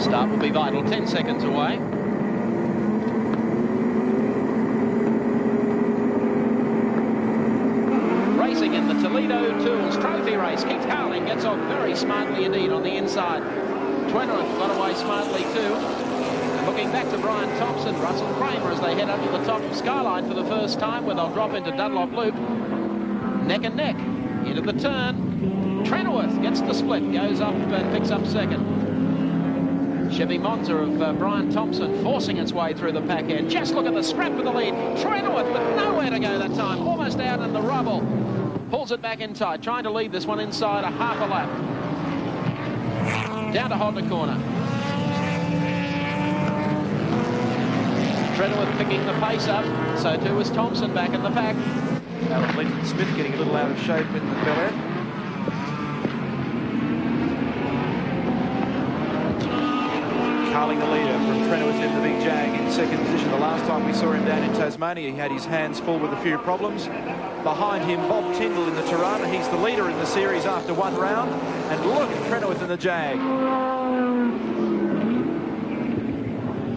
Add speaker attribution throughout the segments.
Speaker 1: Start will be vital. 10 seconds away. Racing in the Toledo Tools Trophy race. Keith Carling gets off very smartly indeed on the inside. Trenoweth got away smartly too. Looking back to Brian Thompson, Russell Kramer as they head up to the top of Skyline for the first time, where they'll drop into Dunlop Loop. Neck and neck into the turn. Trenoweth gets the split, goes up and picks up second. Chevy Monza of Brian Thompson forcing its way through the pack end. Just look at the scrap for the lead. Trenoweth with nowhere to go that time, almost out in the rubble. Pulls it back in tight, trying to lead this one inside a half a lap. Down to Honda corner. Trenoweth picking the pace up, so too is Thompson back in the pack.
Speaker 2: Alan Linton Smith getting a little out of shape in the Bel Air. Carling the leader from Trenoweth in the Big Jag in second position. The last time we saw him down in Tasmania, he had his hands full with a few problems. Behind him, Bob Tyndall in the Tirana. He's the leader in the series after one round. And look at Trenoweth in the Jag.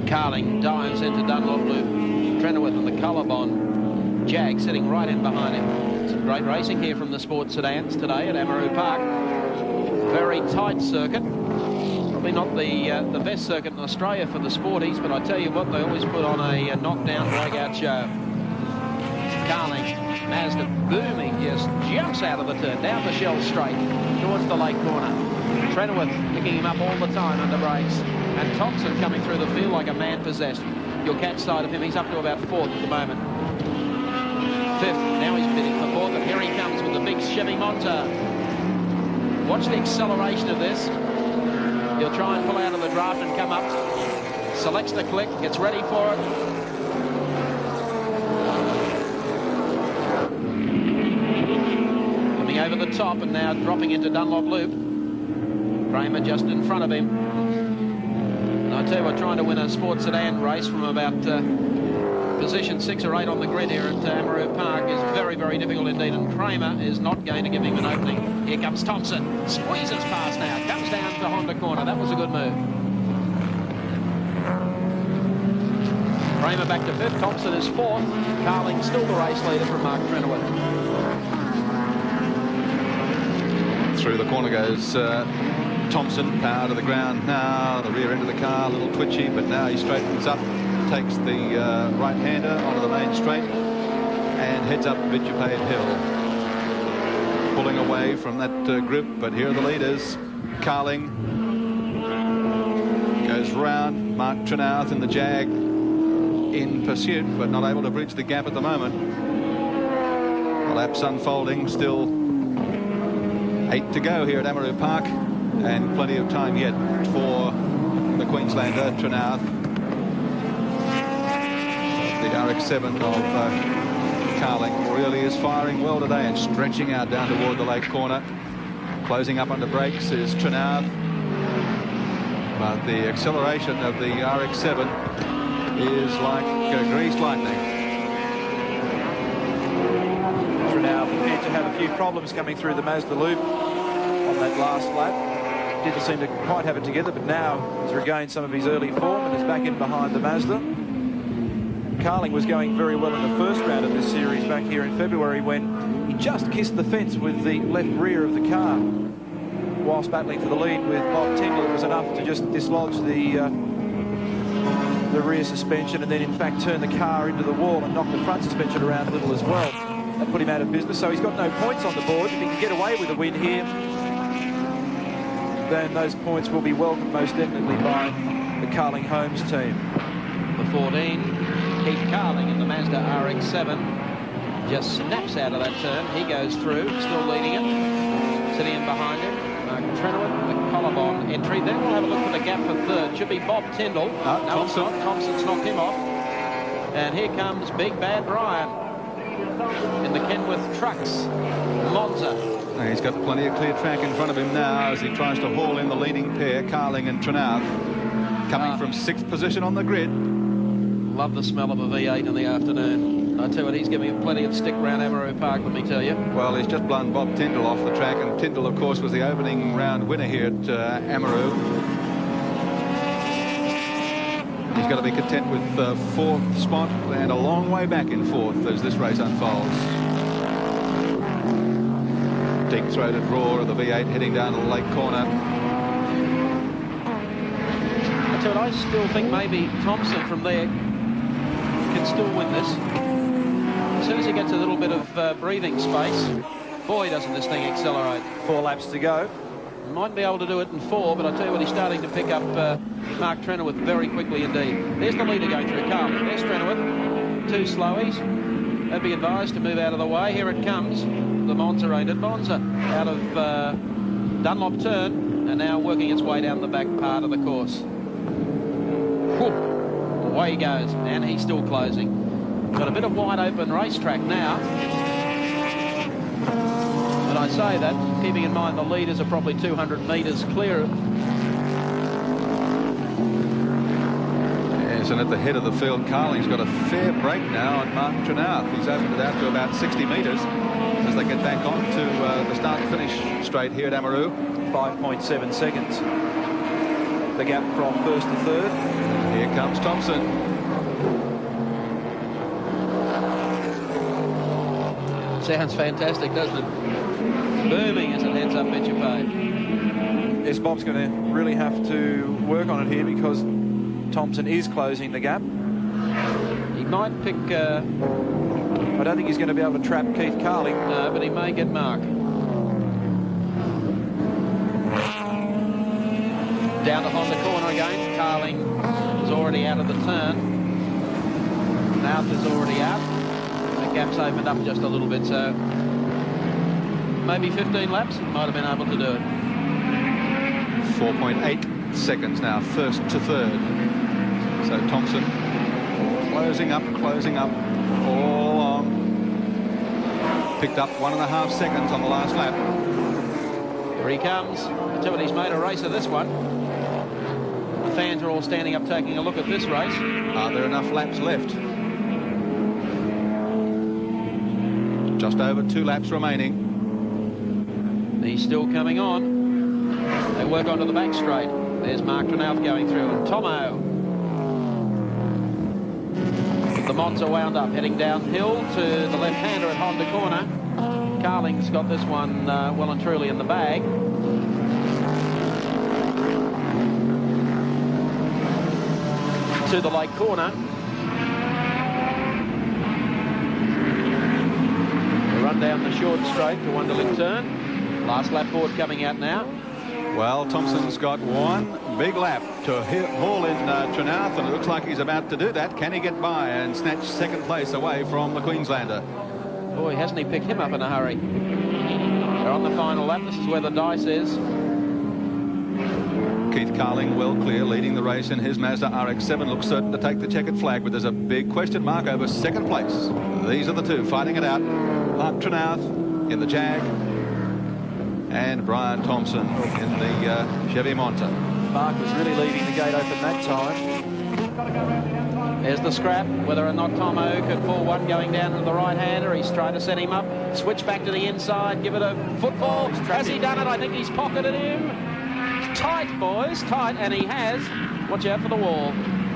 Speaker 1: Carling dives into Dunlop Loop. Trenoweth in the Colorbond Jag sitting right in behind him. Some great racing here from the Sports Sedans today at Amaroo Park. Very tight circuit. Probably not the best circuit in Australia for the sporties, but I tell you what, they always put on a knockdown, drag-out show. Carling, Mazda booming, just jumps out of the turn, down the Shell straight, towards the lake corner. Trenoweth picking him up all the time under brakes. And Thompson coming through the field like a man possessed. You'll catch sight of him. He's up to about fourth at the moment. Fifth. Now he's bidding for fourth. And here he comes with the big Chevy Monza. Watch the acceleration of this. He'll try and pull out of the draft and come up. Selects the click. Gets ready for it. Coming over the top and now dropping into Dunlop Loop. Kramer just in front of him. I tell you what, trying to win a Sports Sedan race from about position 6 or 8 on the grid here at Amaroo Park is very, very difficult indeed, and Kramer is not going to give him an opening. Here comes Thompson, squeezes past now, comes down to Honda corner. That was a good move. Kramer back to 5th, Thompson is 4th. Carling still the race leader from Mark Trenoweth.
Speaker 3: Through the corner goes Thompson, power to the ground now, the rear end of the car, a little twitchy, but now he straightens up, takes the right-hander onto the main straight and heads up Vitupade Hill. Pulling away from that grip, but here are the leaders. Carling goes round, Mark Trenoweth in the Jag in pursuit, but not able to bridge the gap at the moment. The lap's unfolding, still 8 to go here at Amaroo Park. And plenty of time yet for the Queenslander, Trenoweth. The RX-7 of Carling really is firing well today and stretching out down toward the lake corner. Closing up under brakes is Trenoweth. But the acceleration of the RX-7 is like greased lightning.
Speaker 2: Trenoweth appeared to have a few problems coming through the Mazda loop on that last lap. Didn't seem to quite have it together, but now he's regained some of his early form and is back in behind the Mazda. Carling was going very well in the first round of this series back here in February when he just kissed the fence with the left rear of the car. Whilst battling for the lead with Bob Tyndall, it was enough to just dislodge the rear suspension and then in fact turn the car into the wall and knock the front suspension around a little as well. That put him out of business, so he's got no points on the board. If he can get away with a win here, then those points will be welcomed most definitely by the Carling Homes team.
Speaker 1: The 14, Keith Carling in the Mazda RX-7, just snaps out of that turn. He goes through, still leading it. Sitting in behind him, Mark Trenoweth, the Colorbond entry. Then we'll have a look for the gap for third. Should be Bob Tyndall. No, Thompson. It's not. Thompson's knocked him off. And here comes Big Bad Brian in the Kenworth Trucks Monza.
Speaker 3: He's got plenty of clear track in front of him now as he tries to haul in the leading pair, Carling and Trenoweth, coming from 6th position on the grid.
Speaker 1: Love the smell of a V8 in the afternoon. I tell you what, he's giving him plenty of stick around Amaroo Park, let me tell you.
Speaker 3: Well, he's just blown Bob Tyndall off the track, and Tyndall, of course, was the opening round winner here at Amaroo. He's got to be content with the 4th spot and a long way back in 4th as this race unfolds. Deep-throated roar of the V8 heading down to the lake corner.
Speaker 1: I tell you, I still think maybe Thompson from there can still win this. As soon as he gets a little bit of breathing space, boy, doesn't this thing accelerate.
Speaker 2: 4 laps to go.
Speaker 1: Might be able to do it in 4, but I tell you what, he's starting to pick up Mark Trenoweth very quickly indeed. There's the leader going through Carlin. There's Trenoweth. 2 slowies. They'd be advised to move out of the way. Here it comes. The Monza rated. Monza out of Dunlop turn and now working its way down the back part of the course. Whew. Away he goes, and he's still closing. Got a bit of wide open racetrack now. And I say that, keeping in mind the leaders are probably 200 metres clear.
Speaker 3: Yes, and at the head of the field, Carling's got a fair break now on Mark Trenoweth. He's opened it out to about 60 metres as they get back on to the start-finish straight here at Amaroo.
Speaker 2: 5.7 seconds. The gap from 1st to 3rd.
Speaker 3: Here comes Thompson.
Speaker 1: Sounds fantastic, doesn't it? Booming as it heads up Etchapade.
Speaker 2: Yes, Bob's going to really have to work on it here because Thompson is closing the gap.
Speaker 1: He might pick...
Speaker 2: I don't think he's going to be able to trap Keith Carling.
Speaker 1: No, but he may get Mark. Down to Honda corner again. Carling is already out of the turn. Mouth is already out. The gap's opened up just a little bit, so maybe 15 laps, he might have been able to do it.
Speaker 3: 4.8 seconds now, 1st to 3rd. So Thompson closing up all along. Picked up 1.5 seconds on the last lap.
Speaker 1: Here he comes. I tell you what, he's made a race of this one. The fans are all standing up taking a look at this race.
Speaker 3: Are there enough laps left? Just over 2 laps remaining.
Speaker 1: He's still coming on. They work onto the back straight. There's Mark Trenoweth going through, and Tomo. The Monza wound up, heading downhill to the left-hander at Honda corner. Carling's got this one well and truly in the bag. To the lake corner. They run down the short straight to Wonderlick turn. Last lap board coming out now.
Speaker 3: Well, Thompson's got one big lap to haul in Trenoweth, and it looks like he's about to do that. Can he get by and snatch 2nd place away from the Queenslander?
Speaker 1: Boy, hasn't he picked him up in a hurry. They're on the final lap. This is where the dice is.
Speaker 3: Keith Carling well clear, leading the race in his Mazda RX-7. Looks certain to take the checkered flag, but there's a big question mark over 2nd place. These are the two fighting it out. Mark Trenoweth in the Jag and Brian Thompson in the Chevy Monza.
Speaker 2: Mark was really leaving the gate open that time.
Speaker 1: There's the scrap, whether or not Tomo could pull one going down to the right-hander. He's trying to set him up. Switch back to the inside, give it a football. Has he done it? I think he's pocketed him. Tight, boys, tight, and he has. Watch out for the wall.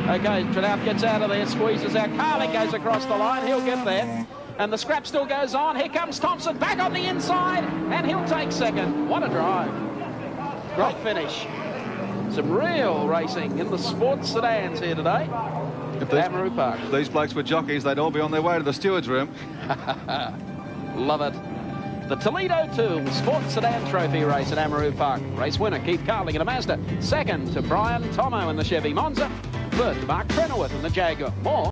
Speaker 1: Okay, Trenoweth gets out of there, squeezes out. Carling goes across the line. He'll get there. And the scrap still goes on. Here comes Thompson back on the inside, and he'll take 2nd. What a drive. Great finish. Some real racing in the sports sedans here today at Amaroo Park.
Speaker 3: If these blokes were jockeys, they'd all be on their way to the steward's room.
Speaker 1: Love it. The Toledo 2 Sports Sedan Trophy race at Amaroo Park. Race winner Keith Carling in a Mazda. 2nd to Brian Tomo in the Chevy Monza. 3rd to Mark Trenoweth in the Jaguar. More